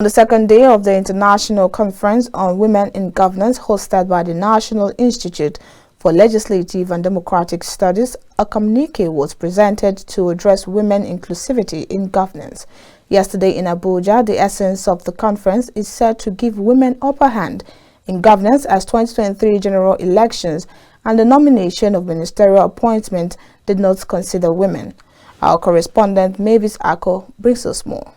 On the second day of the International Conference on Women in Governance hosted by the National Institute for Legislative and Democratic Studies, a communique was presented to address women inclusivity in governance. Yesterday in Abuja, the essence of the conference is said to give women upper hand in governance as 2023 general elections and the nomination of ministerial appointment did not consider women. Our correspondent Mavis Ako brings us more.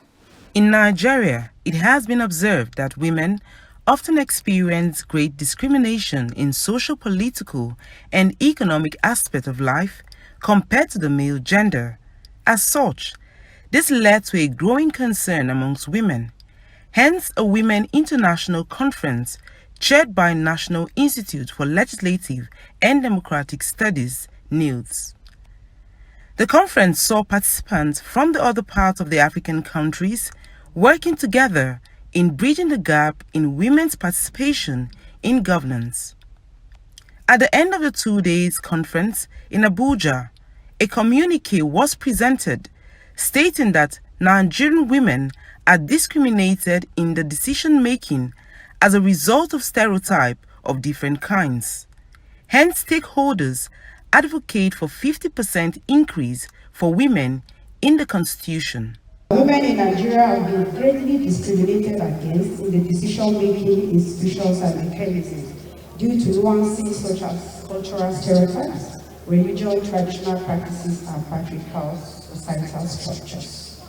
In Nigeria, it has been observed that women often experience great discrimination in social, political, and economic aspects of life compared to the male gender. As such, this led to a growing concern amongst women. Hence, a Women International Conference chaired by National Institute for Legislative and Democratic Studies, NILDS. The conference saw participants from the other parts of the African countries working together in bridging the gap in women's participation in governance. At the end of the 2 days conference in Abuja, a communique was presented stating that Nigerian women are discriminated in the decision-making as a result of stereotypes of different kinds. Hence, stakeholders advocate for 50% increase for women in the constitution. Women in Nigeria have been greatly discriminated against in the decision-making institutions and mechanisms due to nuances such as cultural stereotypes, religion, traditional practices, and patriarchal societal structures.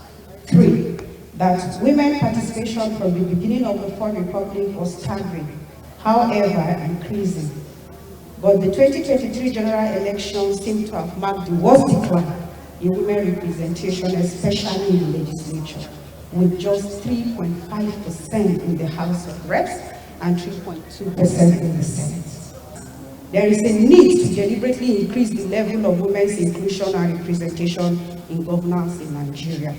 3. That women participation from the beginning of the Fourth Republic was staggering, however increasing. But the 2023 general elections seem to have marked the worst decline in women representation, especially in the legislature, with just 3.5% in the House of Reps and 3.2% in the Senate. There is a need to deliberately increase the level of women's inclusion and representation in governance in Nigeria.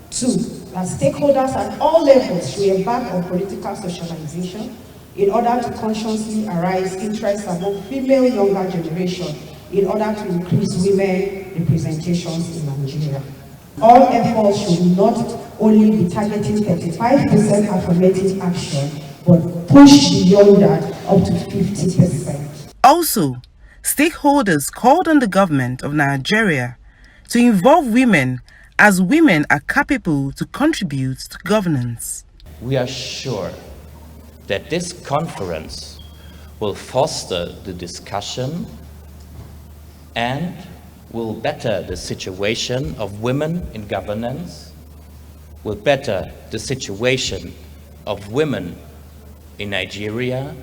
2. That stakeholders at all levels should embark on political socialization in order to consciously arise interest among female younger generation in order to increase women representations in Nigeria. All efforts should not only be targeting 35% affirmative action, but push beyond that up to 50%. Also, stakeholders called on the government of Nigeria to involve women as women are capable to contribute to governance. We are sure that this conference will foster the discussion and will better the situation of women in governance, will better the situation of women in Nigeria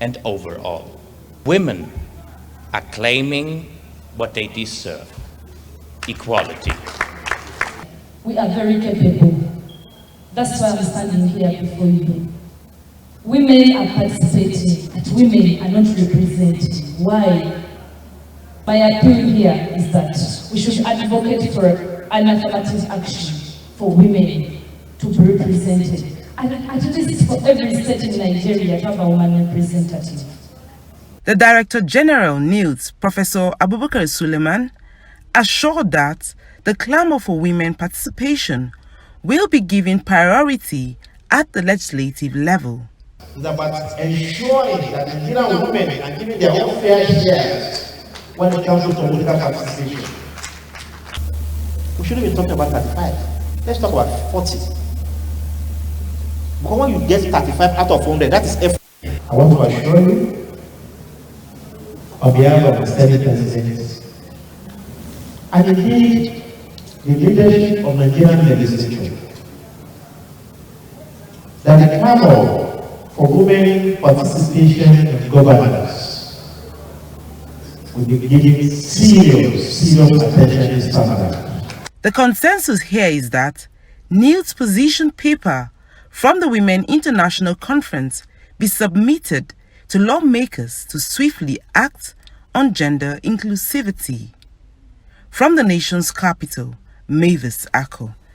and overall. Women are claiming what they deserve: equality. We are very capable. That's why I'm standing here before you. Women are participating, but women are not represented. Why? My appeal here is that we should advocate for an affirmative action for women to be represented. And at least for every state in Nigeria to have a woman representative. The Director General NILDS, Professor Abubakar Suleiman, assured that the clamor for women participation will be given priority at the legislative level. It's about ensuring that Nigerian women are given their own fair share when it comes to political participation. We shouldn't be talking about 35. Let's talk about 40. Because when you get 35 out of 100, that is effort. I want to assure you, on behalf of the Senate President, and indeed the leadership of Nigerian legislature, that the clamor for women participation in governance will be given serious attention this time around. The consensus here is that NILDS position paper from the Women International Conference be submitted to lawmakers to swiftly act on gender inclusivity. From the nation's capital, Mavis Ako.